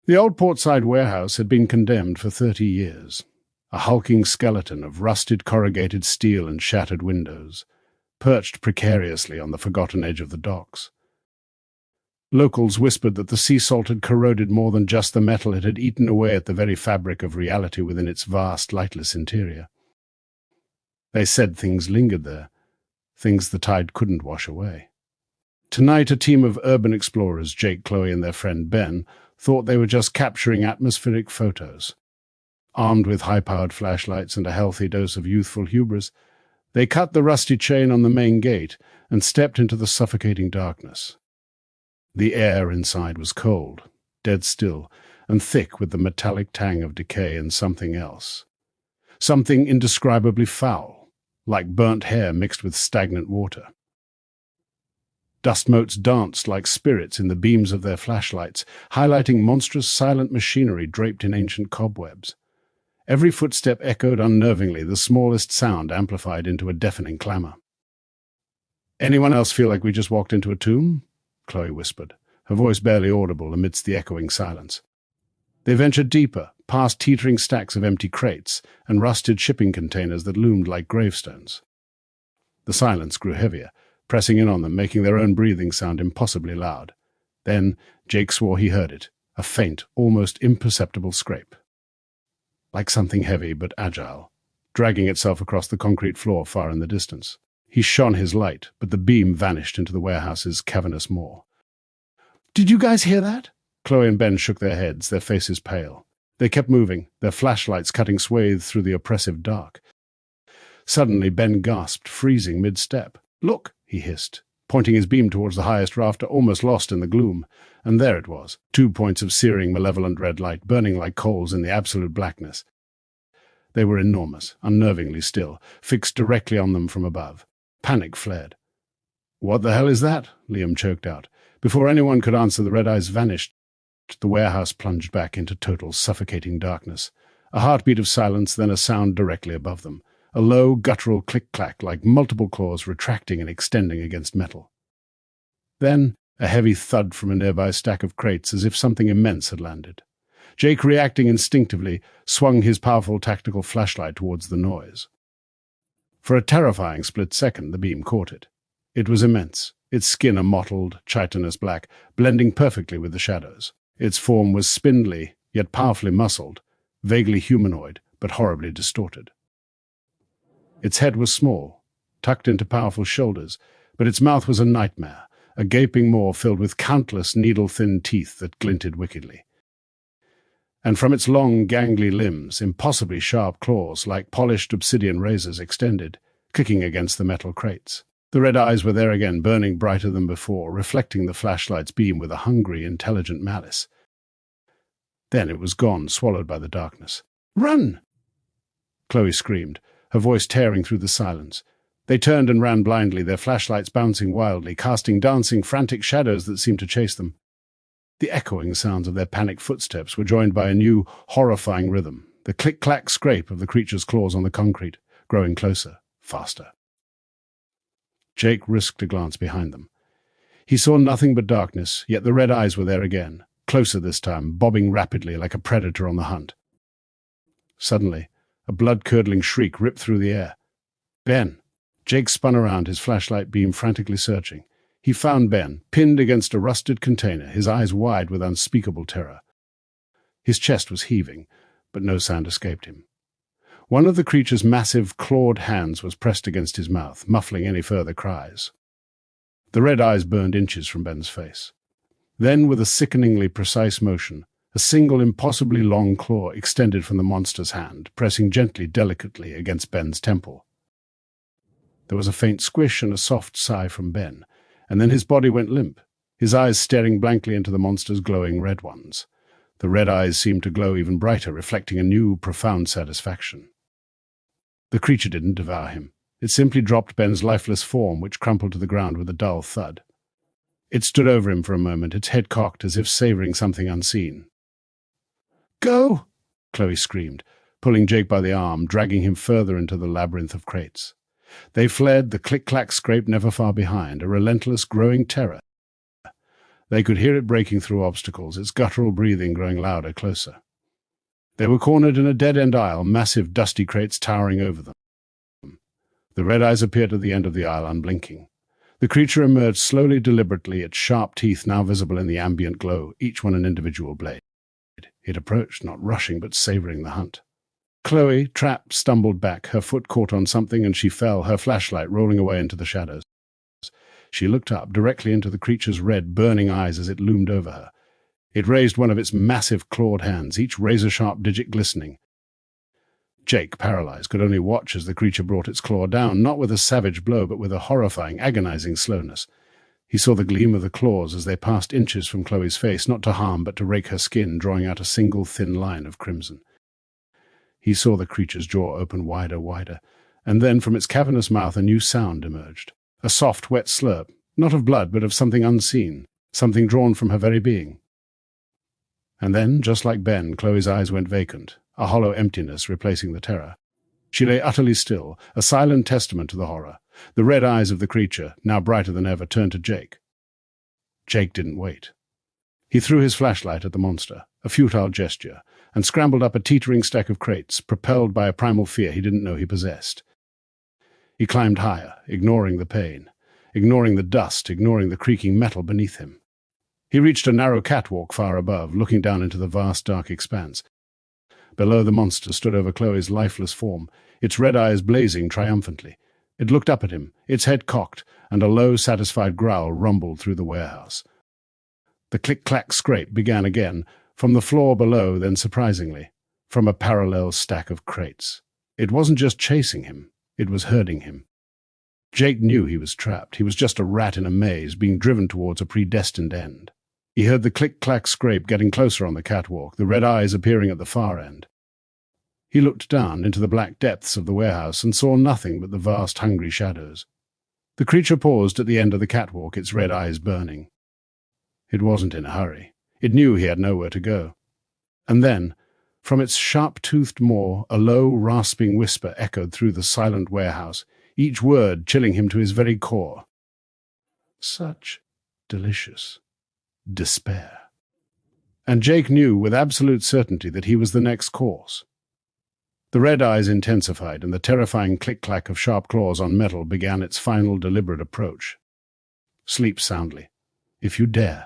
The old portside warehouse had been condemned for 30 years, a hulking skeleton of rusted corrugated steel and shattered windows, perched precariously on the forgotten edge of the docks. Locals whispered that the sea salt had corroded more than just the metal. It had eaten away at the very fabric of reality within its vast, lightless interior. They said things lingered there, things the tide couldn't wash away. Tonight, a team of urban explorers, Jake, Chloe, and their friend Ben, thought they were just capturing atmospheric photos. Armed with high-powered flashlights and a healthy dose of youthful hubris, they cut the rusty chain on the main gate and stepped into the suffocating darkness. The air inside was cold, dead still, and thick with the metallic tang of decay and something else. Something indescribably foul, like burnt hair mixed with stagnant water. Dust motes danced like spirits in the beams of their flashlights, highlighting monstrous silent machinery draped in ancient cobwebs. Every footstep echoed unnervingly, the smallest sound amplified into a deafening clamor. "Anyone else feel like we just walked into a tomb?" Chloe whispered, her voice barely audible amidst the echoing silence. They ventured deeper, past teetering stacks of empty crates and rusted shipping containers that loomed like gravestones. The silence grew heavier, pressing in on them, making their own breathing sound impossibly loud. Then Jake swore he heard it, a faint, almost imperceptible scrape. Like something heavy but agile, dragging itself across the concrete floor far in the distance. He shone his light, but the beam vanished into the warehouse's cavernous maw. "Did you guys hear that?" Chloe and Ben shook their heads, their faces pale. They kept moving, their flashlights cutting swathes through the oppressive dark. Suddenly Ben gasped, freezing mid-step. "Look!" he hissed, pointing his beam towards the highest rafter, almost lost in the gloom. And there it was, 2 points of searing, malevolent red light, burning like coals in the absolute blackness. They were enormous, unnervingly still, fixed directly on them from above. Panic fled. "What the hell is that?" Liam choked out. Before anyone could answer, the red eyes vanished. The warehouse plunged back into total, suffocating darkness. A heartbeat of silence, then a sound directly above them. A low, guttural click-clack, like multiple claws retracting and extending against metal. Then a heavy thud from a nearby stack of crates, as if something immense had landed. Jake, reacting instinctively, swung his powerful tactical flashlight towards the noise. For a terrifying split second, the beam caught it. It was immense, its skin a mottled, chitinous black, blending perfectly with the shadows. Its form was spindly, yet powerfully muscled, vaguely humanoid, but horribly distorted. Its head was small, tucked into powerful shoulders, but its mouth was a nightmare, a gaping maw filled with countless needle-thin teeth that glinted wickedly. And from its long, gangly limbs, impossibly sharp claws, like polished obsidian razors, extended, clicking against the metal crates. The red eyes were there again, burning brighter than before, reflecting the flashlight's beam with a hungry, intelligent malice. Then it was gone, swallowed by the darkness. "Run!" Chloe screamed, her voice tearing through the silence. They turned and ran blindly, their flashlights bouncing wildly, casting dancing, frantic shadows that seemed to chase them. The echoing sounds of their panicked footsteps were joined by a new, horrifying rhythm, the click-clack scrape of the creature's claws on the concrete, growing closer, faster. Jake risked a glance behind them. He saw nothing but darkness, yet the red eyes were there again, closer this time, bobbing rapidly like a predator on the hunt. Suddenly, a blood-curdling shriek ripped through the air. "Ben!" Jake spun around, his flashlight beam frantically searching. He found Ben, pinned against a rusted container, his eyes wide with unspeakable terror. His chest was heaving, but no sound escaped him. One of the creature's massive, clawed hands was pressed against his mouth, muffling any further cries. The red eyes burned inches from Ben's face. Then, with a sickeningly precise motion, a single impossibly long claw extended from the monster's hand, pressing gently, delicately against Ben's temple. There was a faint squish and a soft sigh from Ben, and then his body went limp, his eyes staring blankly into the monster's glowing red ones. The red eyes seemed to glow even brighter, reflecting a new, profound satisfaction. The creature didn't devour him. It simply dropped Ben's lifeless form, which crumpled to the ground with a dull thud. It stood over him for a moment, its head cocked as if savoring something unseen. "Go!" Chloe screamed, pulling Jake by the arm, dragging him further into the labyrinth of crates. They fled, the click-clack scrape never far behind, a relentless, growing terror. They could hear it breaking through obstacles, its guttural breathing growing louder, closer. They were cornered in a dead-end aisle, massive dusty crates towering over them. The red eyes appeared at the end of the aisle, unblinking. The creature emerged slowly, deliberately, its sharp teeth now visible in the ambient glow, each one an individual blade. It approached, not rushing, but savoring the hunt. Chloe, trapped, stumbled back. Her foot caught on something and she fell, her flashlight rolling away into the shadows. She looked up, directly into the creature's red, burning eyes as it loomed over her. It raised one of its massive clawed hands, each razor-sharp digit glistening. Jake, paralyzed, could only watch as the creature brought its claw down, not with a savage blow, but with a horrifying, agonizing slowness. He saw the gleam of the claws as they passed inches from Chloe's face, not to harm, but to rake her skin, drawing out a single thin line of crimson. He saw the creature's jaw open wider, wider, and then from its cavernous mouth a new sound emerged. A soft, wet slurp, not of blood, but of something unseen, something drawn from her very being. And then, just like Ben, Chloe's eyes went vacant, a hollow emptiness replacing the terror. She lay utterly still, a silent testament to the horror. The red eyes of the creature, now brighter than ever, turned to Jake. Jake didn't wait. He threw his flashlight at the monster, a futile gesture, and scrambled up a teetering stack of crates, propelled by a primal fear he didn't know he possessed. He climbed higher, ignoring the pain, ignoring the dust, ignoring the creaking metal beneath him. He reached a narrow catwalk far above, looking down into the vast dark expanse. Below, the monster stood over Chloe's lifeless form, its red eyes blazing triumphantly. It looked up at him, its head cocked, and a low, satisfied growl rumbled through the warehouse. The click-clack scrape began again, from the floor below, then surprisingly, from a parallel stack of crates. It wasn't just chasing him, it was herding him. Jake knew he was trapped. He was just a rat in a maze, being driven towards a predestined end. He heard the click-clack scrape getting closer on the catwalk, the red eyes appearing at the far end. He looked down into the black depths of the warehouse and saw nothing but the vast, hungry shadows. The creature paused at the end of the catwalk, its red eyes burning. It wasn't in a hurry. It knew he had nowhere to go. And then, from its sharp-toothed maw, a low, rasping whisper echoed through the silent warehouse, each word chilling him to his very core. Such delicious despair. And Jake knew with absolute certainty that he was the next course. The red eyes intensified, and the terrifying click-clack of sharp claws on metal began its final deliberate approach. Sleep soundly, if you dare.